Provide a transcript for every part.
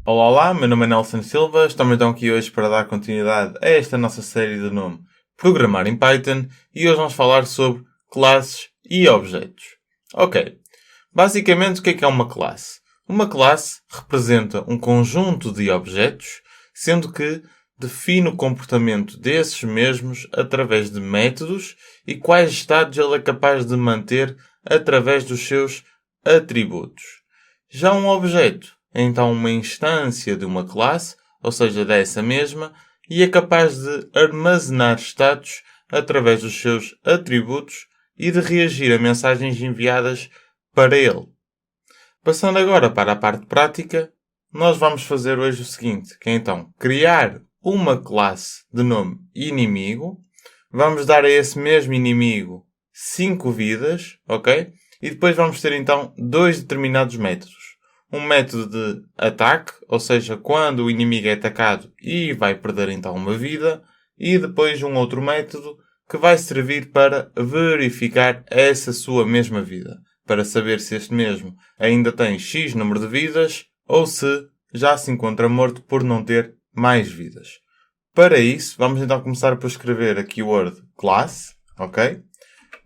Olá, olá, meu nome é Nelson Silva, estamos então aqui hoje para dar continuidade a esta nossa série de nome Programar em Python e hoje vamos falar sobre classes e objetos. Ok, basicamente o que é uma classe? Uma classe representa um conjunto de objetos, sendo que define o comportamento desses mesmos através de métodos e quais estados ele é capaz de manter através dos seus atributos. Já um objeto é então uma instância de uma classe, ou seja, dessa mesma, e é capaz de armazenar status através dos seus atributos e de reagir a mensagens enviadas para ele. Passando agora para a parte prática, nós vamos fazer hoje o seguinte, que é então criar uma classe de nome inimigo, vamos dar a esse mesmo inimigo 5 vidas, ok? E depois vamos ter então dois determinados métodos. Um método de ataque, ou seja, quando o inimigo é atacado e vai perder então uma vida, e depois um outro método que vai servir para verificar essa sua mesma vida, para saber se este mesmo ainda tem X número de vidas ou se já se encontra morto por não ter mais vidas. Para isso, vamos então começar por escrever a keyword class, ok?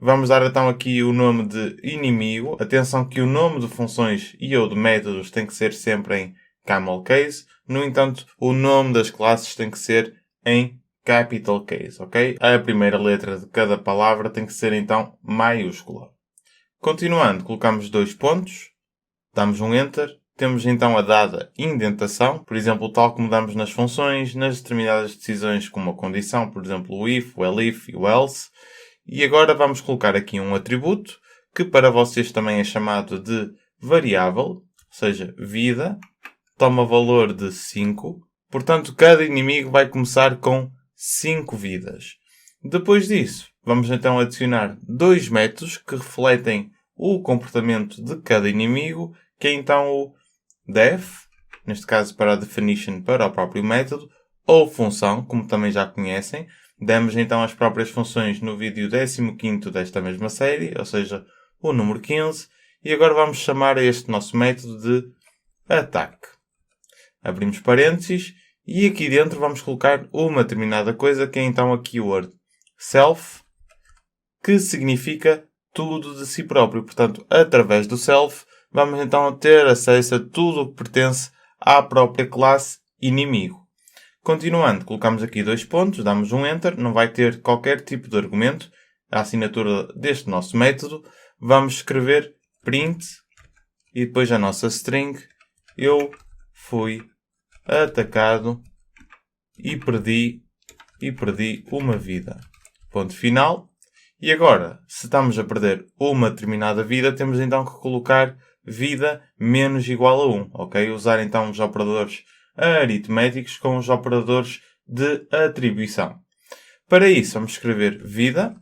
Vamos dar então aqui o nome de inimigo. Atenção que o nome de funções e ou de métodos tem que ser sempre em camel case. No entanto, o nome das classes tem que ser em capital case, ok? A primeira letra de cada palavra tem que ser então maiúscula. Continuando, colocamos 2 pontos, damos um enter. Temos então a dada indentação, por exemplo, tal como damos nas funções, nas determinadas decisões como a condição, por exemplo, o if, o elif e o else. E agora vamos colocar aqui um atributo, que para vocês também é chamado de variável, ou seja, vida, toma valor de 5. Portanto, cada inimigo vai começar com 5 vidas. Depois disso, vamos então adicionar 2 métodos que refletem o comportamento de cada inimigo, que é então o def, neste caso para a definition para o próprio método, ou função, como também já conhecem. Demos então as próprias funções no vídeo 15º desta mesma série, ou seja, o número 15, e agora vamos chamar a este nosso método de ataque. Abrimos parênteses e aqui dentro vamos colocar uma determinada coisa que é então a keyword self, que significa tudo de si próprio. Portanto, através do self, vamos então ter acesso a tudo o que pertence à própria classe inimigo. Continuando, colocamos aqui 2 pontos, damos um enter, não vai ter qualquer tipo de argumento, a assinatura deste nosso método. Vamos escrever print e depois a nossa string, eu fui atacado e perdi uma vida. Ponto final. E agora, se estamos a perder uma determinada vida, temos então que colocar vida menos igual a 1, ok? Usar então os operadores aritméticos com os operadores de atribuição. Para isso, vamos escrever vida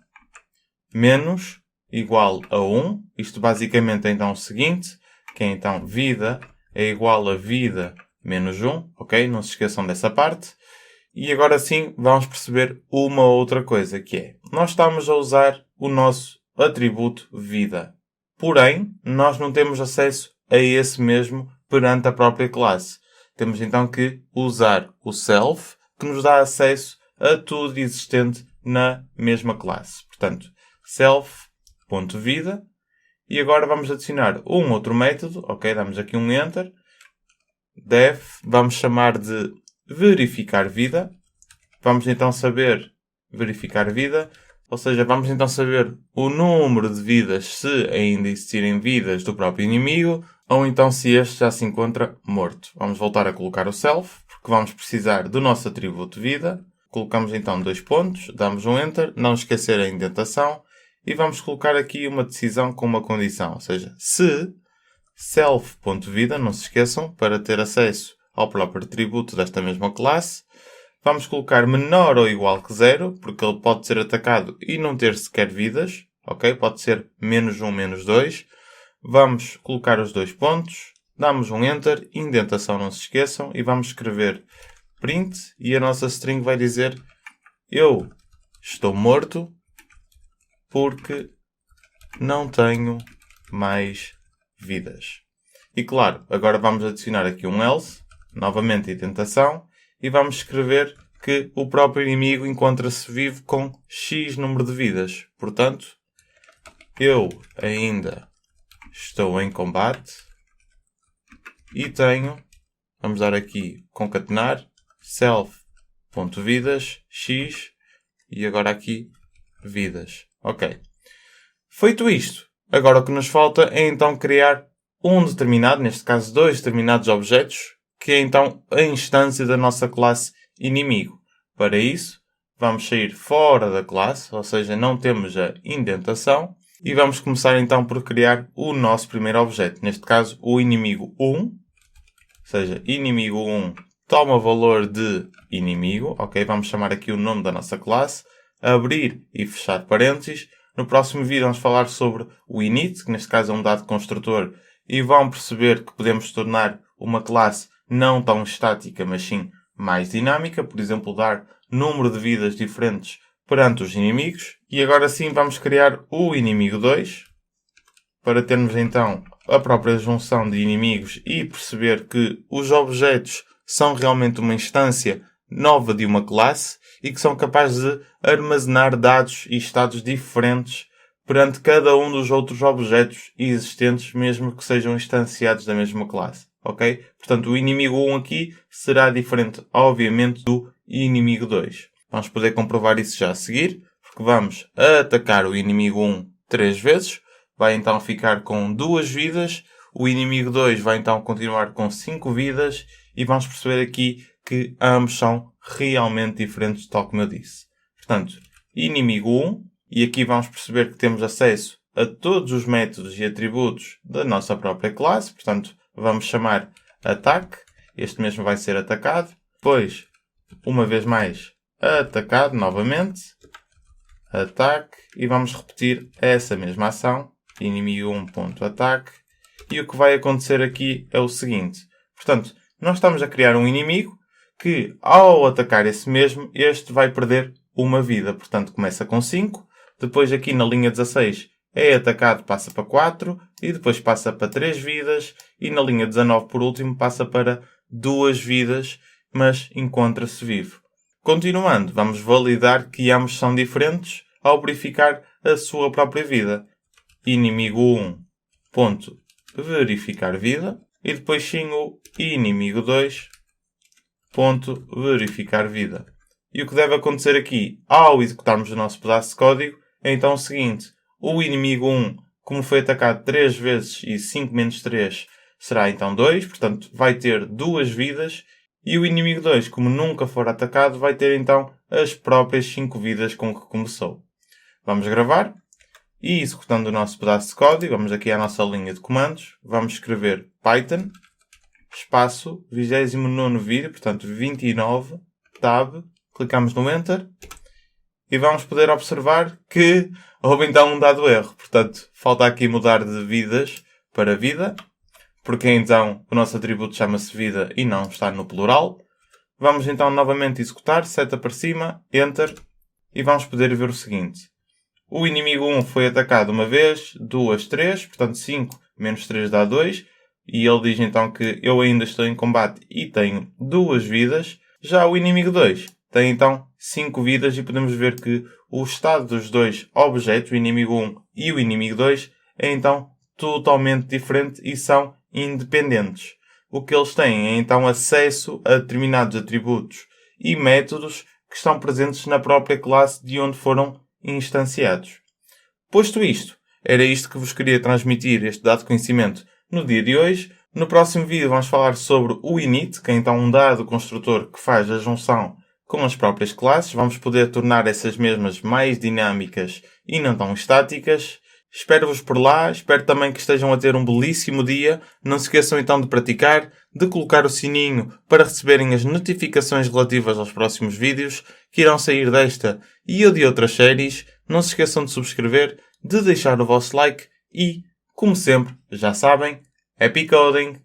menos igual a 1. Isto basicamente é então o seguinte, que é então vida é igual a vida menos 1, ok? Não se esqueçam dessa parte. E agora sim, vamos perceber uma outra coisa, que é, nós estamos a usar o nosso atributo vida. Porém, nós não temos acesso a esse mesmo perante a própria classe. Temos então que usar o self, que nos dá acesso a tudo existente na mesma classe. Portanto, self.vida. E agora vamos adicionar um outro método. Ok, damos aqui um enter. Def, vamos chamar de verificar vida. Vamos então saber verificar vida. Ou seja, vamos então saber o número de vidas, se ainda existirem vidas do próprio inimigo, ou então se este já se encontra morto. Vamos voltar a colocar o self, porque vamos precisar do nosso atributo vida. Colocamos então 2 pontos, damos um enter, não esquecer a indentação, e vamos colocar aqui uma decisão com uma condição, ou seja, se self.vida, não se esqueçam, para ter acesso ao próprio atributo desta mesma classe, vamos colocar menor ou igual que 0, porque ele pode ser atacado e não ter sequer vidas. Ok? Pode ser menos 1, menos 2. Vamos colocar os 2 pontos. Damos um enter. Indentação, não se esqueçam. E vamos escrever print. E a nossa string vai dizer eu estou morto porque não tenho mais vidas. E claro, agora vamos adicionar aqui um else. novamente indentação, e vamos escrever que o próprio inimigo encontra-se vivo com X número de vidas. Portanto, eu ainda estou em combate e tenho, vamos dar aqui concatenar, self.vidas, X, e agora aqui vidas. Ok. Feito isto, agora o que nos falta é então criar um determinado, neste caso 2 determinados objetos, que é então a instância da nossa classe inimigo. Para isso, vamos sair fora da classe, ou seja, não temos a indentação, e vamos começar então por criar o nosso primeiro objeto, neste caso o inimigo 1, ou seja, inimigo 1 toma valor de inimigo, ok? Vamos chamar aqui o nome da nossa classe, abrir e fechar parênteses. No próximo vídeo vamos falar sobre o init, que neste caso é um dado construtor, e vão perceber que podemos tornar uma classe não tão estática, mas sim mais dinâmica, por exemplo, dar número de vidas diferentes perante os inimigos. E agora sim vamos criar o inimigo 2, para termos então a própria junção de inimigos e perceber que os objetos são realmente uma instância nova de uma classe e que são capazes de armazenar dados e estados diferentes perante cada um dos outros objetos existentes, mesmo que sejam instanciados da mesma classe. Ok? Portanto, o inimigo 1 aqui será diferente, obviamente, do inimigo 2. Vamos poder comprovar isso já a seguir, porque vamos atacar o inimigo 1 3 vezes. Vai então ficar com 2 vidas. O inimigo 2 vai então continuar com 5 vidas. E vamos perceber aqui que ambos são realmente diferentes, tal como eu disse. Portanto, inimigo 1. E aqui vamos perceber que temos acesso a todos os métodos e atributos da nossa própria classe. Portanto, vamos chamar ataque. Este mesmo vai ser atacado. Depois, uma vez mais, atacado novamente. Ataque. E vamos repetir essa mesma ação. Inimigo 1.ataque. E o que vai acontecer aqui é o seguinte. Portanto, nós estamos a criar um inimigo que, ao atacar esse mesmo, este vai perder uma vida. Portanto, começa com 5. Depois aqui na linha 16 é atacado, passa para 4. E depois passa para 3 vidas. E na linha 19, por último, passa para 2 vidas, mas encontra-se vivo. Continuando, vamos validar que ambos são diferentes ao verificar a sua própria vida. Inimigo 1. Ponto verificar vida. E depois sim o inimigo 2. Ponto verificar vida. E o que deve acontecer aqui, ao executarmos o nosso pedaço de código, é então o seguinte. O inimigo 1, como foi atacado 3 vezes e 5 menos 3, será então 2. Portanto, vai ter 2 vidas. E o inimigo 2, como nunca for atacado, vai ter então as próprias 5 vidas com que começou. Vamos gravar. E executando o nosso pedaço de código, vamos aqui à nossa linha de comandos, vamos escrever Python, espaço, 29º vídeo, portanto 29, tab, clicamos no Enter, e vamos poder observar que houve então um dado erro. Portanto, falta aqui mudar de vidas para vida, porque então o nosso atributo chama-se vida e não está no plural. Vamos então novamente executar, seta para cima, Enter, e vamos poder ver o seguinte. O inimigo 1 foi atacado uma vez, 2, 3, portanto 5 menos 3 dá 2. E ele diz então que eu ainda estou em combate e tenho 2 vidas. Já o inimigo 2 tem então 5 vidas e podemos ver que o estado dos dois objetos, o inimigo 1 e o inimigo 2, é então totalmente diferente e são independentes. O que eles têm é então acesso a determinados atributos e métodos que estão presentes na própria classe de onde foram instanciados. Posto isto, era isto que vos queria transmitir, este dado conhecimento, no dia de hoje. No próximo vídeo vamos falar sobre o init, que é então um dado construtor que faz a junção com as próprias classes. Vamos poder tornar essas mesmas mais dinâmicas e não tão estáticas. Espero-vos por lá, espero também que estejam a ter um belíssimo dia. Não se esqueçam então de praticar, de colocar o sininho para receberem as notificações relativas aos próximos vídeos que irão sair desta e ou de outras séries. Não se esqueçam de subscrever, de deixar o vosso like e, como sempre, já sabem, Happy Coding!